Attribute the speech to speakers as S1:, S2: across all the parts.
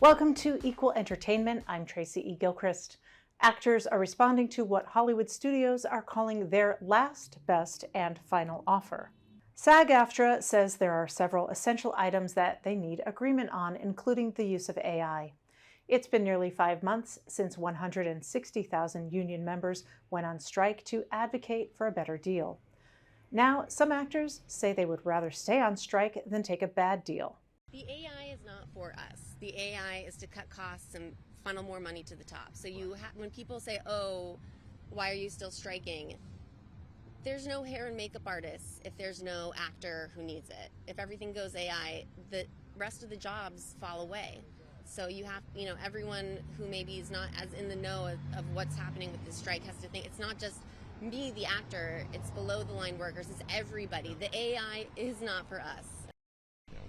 S1: Welcome to Equal Entertainment. I'm Tracy E. Gilchrist. Actors are responding to what Hollywood studios are calling their last, best, and final offer. SAG-AFTRA says there are several essential items that they need agreement on, including the use of AI. It's been nearly 5 months since 160,000 union members went on strike to advocate for a better deal. Now, some actors say they would rather stay on strike than take a bad deal.
S2: The AI is not for us. The AI is to cut costs and funnel more money to the top. So when people say, "Oh, why are you still striking?" There's no hair and makeup artists if there's no actor who needs it. If everything goes AI, the rest of the jobs fall away. So everyone who maybe is not as in the know of what's happening with this strike has to think it's not just me, the actor, it's below the line workers, it's everybody. The AI is not for us.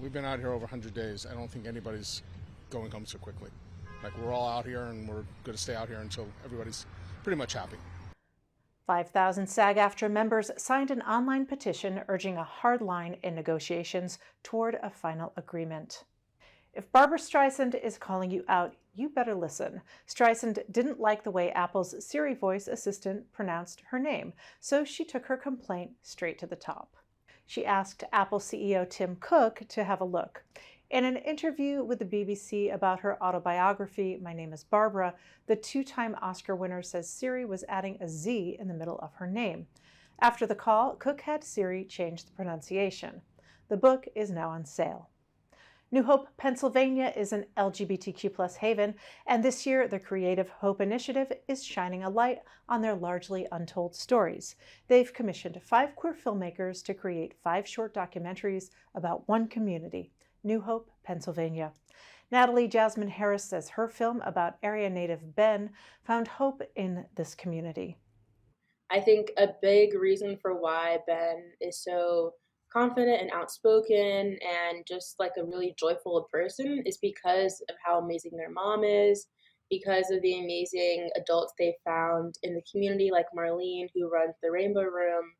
S3: We've been out here over 100 days. I don't think anybody's going home so quickly. We're all out here and we're going to stay out here until everybody's pretty much happy.
S1: 5,000 SAG-AFTRA members signed an online petition urging a hard line in negotiations toward a final agreement. If Barbra Streisand is calling you out, you better listen. Streisand didn't like the way Apple's Siri voice assistant pronounced her name, so she took her complaint straight to the top. She asked Apple CEO Tim Cook to have a look. In an interview with the BBC about her autobiography, My Name is Barbara, the two-time Oscar winner says Siri was adding a Z in the middle of her name. After the call, Cook had Siri change the pronunciation. The book is now on sale. New Hope, Pennsylvania is an LGBTQ+ haven, and this year the Creative Hope Initiative is shining a light on their largely untold stories. They've commissioned 5 queer filmmakers to create 5 short documentaries about one community, New Hope, Pennsylvania. Natalie Jasmine Harris says her film about area native Ben found hope in this community.
S4: I think a big reason for why Ben is so confident and outspoken and just like a really joyful person is because of how amazing their mom is, because of the amazing adults they found in the community like Marlene, who runs the Rainbow Room,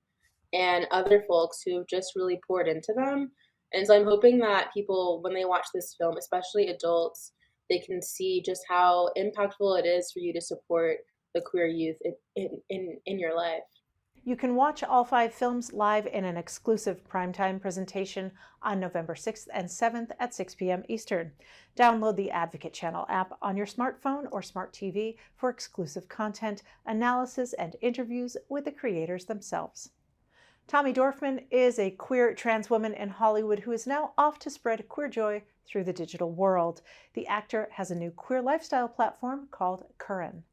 S4: and other folks who just really poured into them. And so I'm hoping that people, when they watch this film, especially adults, they can see just how impactful it is for you to support the queer youth in your life.
S1: You can watch all 5 films live in an exclusive primetime presentation on November 6th and 7th at 6 p.m. Eastern. Download the Advocate Channel app on your smartphone or smart TV for exclusive content, analysis, and interviews with the creators themselves. Tommy Dorfman is a queer trans woman in Hollywood who is now off to spread queer joy through the digital world. The actor has a new queer lifestyle platform called Curran.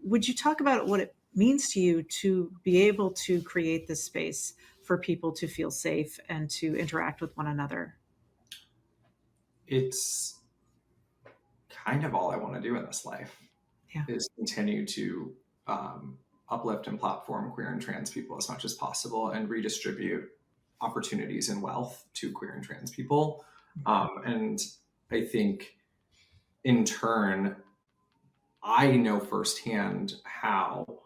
S5: Would you talk about what it means to you to be able to create this space for people to feel safe and to interact with one another?
S6: It's kind of all I want to do in this life, is continue to uplift and platform queer and trans people as much as possible and redistribute opportunities and wealth to queer and trans people. And I think in turn, I know firsthand how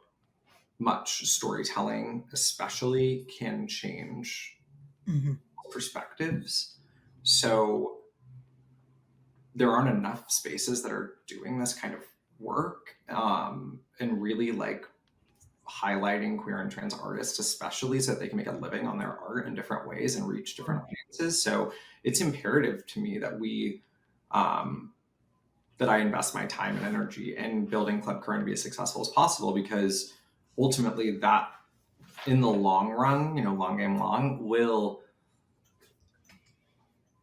S6: much storytelling especially can change perspectives. So there aren't enough spaces that are doing this kind of work and really highlighting queer and trans artists, especially so that they can make a living on their art in different ways and reach different audiences. So it's imperative to me that that I invest my time and energy in building Club Curran to be as successful as possible, because ultimately that in the long run, long game long, will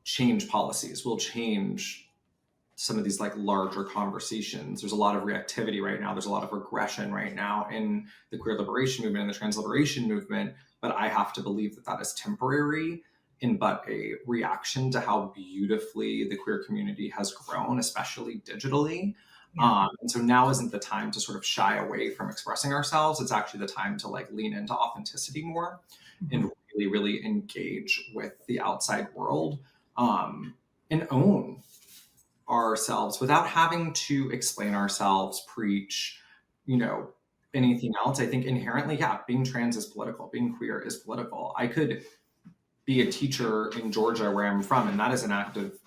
S6: change policies, will change some of these larger conversations. There's a lot of reactivity right now. There's a lot of regression right now in the queer liberation movement and the trans liberation movement, but I have to believe that that is temporary and but a reaction to how beautifully the queer community has grown, especially digitally. And so now isn't the time to sort of shy away from expressing ourselves. It's actually the time to lean into authenticity more and really, really engage with the outside world and own ourselves without having to explain ourselves, preach, anything else. I think inherently, being trans is political, being queer is political. I could be a teacher in Georgia where I'm from, and that is an act of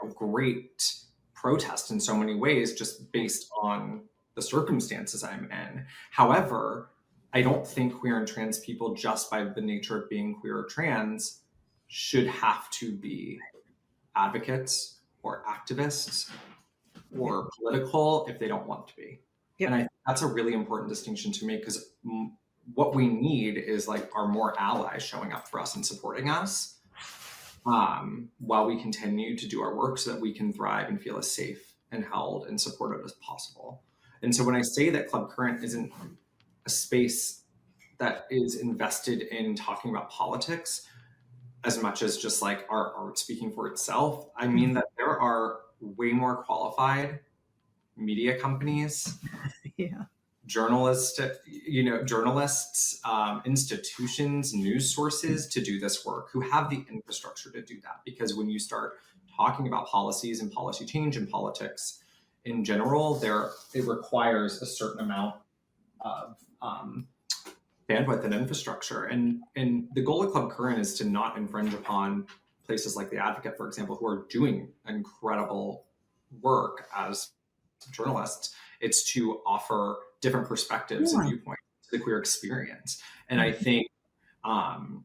S6: great protest in so many ways, just based on the circumstances I'm in. However, I don't think queer and trans people, just by the nature of being queer or trans, should have to be advocates or activists or political if they don't want to be.
S5: Yep.
S6: And I think that's a really important distinction to make, because what we need is like our more allies showing up for us and supporting us while we continue to do our work, so that we can thrive and feel as safe and held and supported as possible. And so when I say that Club Current isn't a space that is invested in talking about politics as much as just like our art speaking for itself, I mean that there are way more qualified media companies,
S5: Yeah.
S6: journalists, institutions, news sources to do this work, who have the infrastructure to do that. Because when you start talking about policies and policy change and politics in general, it requires a certain amount of bandwidth and infrastructure. And the goal of Club Current is to not infringe upon places like The Advocate, for example, who are doing incredible work as journalists. It's to offer different perspectives and viewpoints to the queer experience. And I think when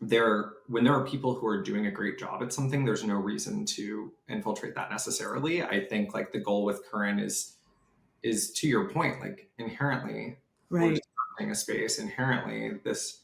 S6: there are people who are doing a great job at something, there's no reason to infiltrate that necessarily. I think like the goal with Current is to your point, like inherently,
S5: Right.
S6: we're a space, inherently this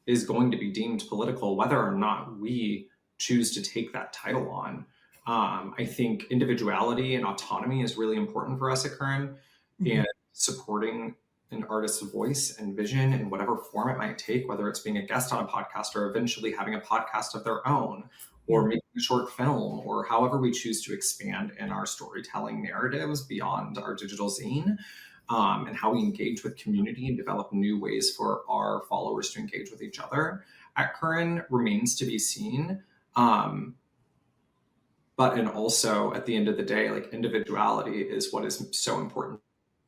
S6: is going to be deemed political, whether or not we choose to take that title on. I think individuality and autonomy is really important for us at Current, and supporting an artist's voice and vision in whatever form it might take, whether it's being a guest on a podcast or eventually having a podcast of their own, or making a short film, or however we choose to expand in our storytelling narratives beyond our digital zine, and how we engage with community and develop new ways for our followers to engage with each other at Current remains to be seen. And also at the end of the day, like individuality is what is so important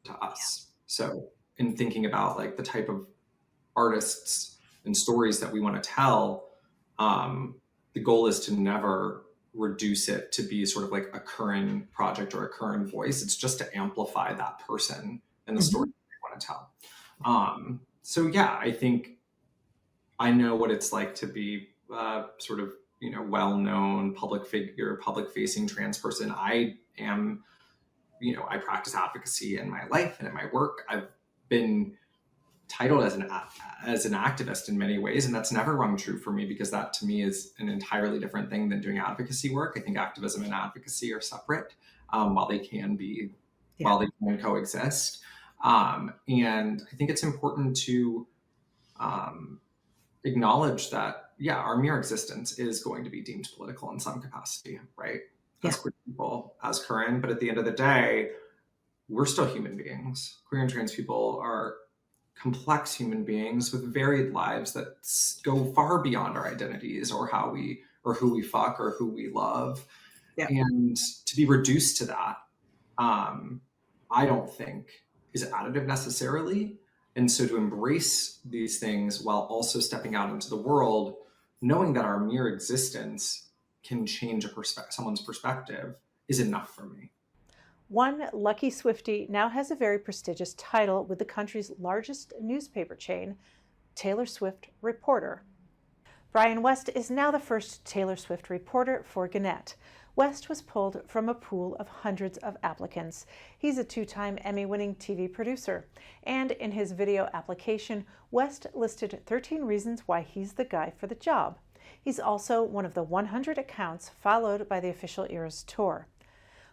S6: to us. So in thinking about like the type of artists and stories that we want to tell, the goal is to never reduce it to be sort of like a Current project or a Current voice. It's just to amplify that person and the story that we want to tell. So yeah, I think I know what it's like to be sort of, well-known public figure, public-facing trans person. I am, I practice advocacy in my life and in my work. I've been titled as an activist in many ways, and that's never rung true for me, because that to me is an entirely different thing than doing advocacy work. I think activism and advocacy are separate, while they can coexist. And I think it's important to acknowledge that, our mere existence is going to be deemed political in some capacity, right? As queer people, as Current, but at the end of the day, we're still human beings. Queer and trans people are complex human beings with varied lives that go far beyond our identities or who we fuck or who we love. Yeah. And to be reduced to that, I don't think is additive necessarily. And so to embrace these things while also stepping out into the world, knowing that our mere existence can change someone's perspective, is enough for me.
S1: One lucky Swiftie now has a very prestigious title with the country's largest newspaper chain, Taylor Swift Reporter. Brian West is now the first Taylor Swift reporter for Gannett. West was pulled from a pool of hundreds of applicants. He's a two-time Emmy-winning TV producer. And in his video application, West listed 13 reasons why he's the guy for the job. He's also one of the 100 accounts followed by the official Eras tour.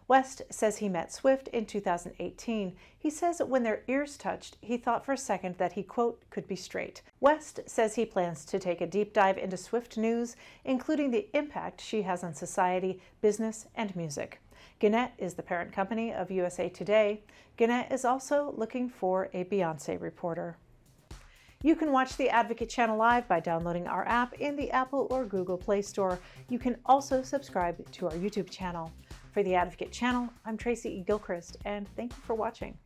S1: West says he met Swift in 2018. He says when their ears touched, he thought for a second that he, quote, could be straight. West says he plans to take a deep dive into Swift news, including the impact she has on society, business, and music. Gannett is the parent company of USA Today. Gannett is also looking for a Beyoncé reporter. You can watch the Advocate channel live by downloading our app in the Apple or Google Play Store. You can also subscribe to our YouTube channel. For the Advocate channel, I'm Tracy E. Gilchrist, and thank you for watching.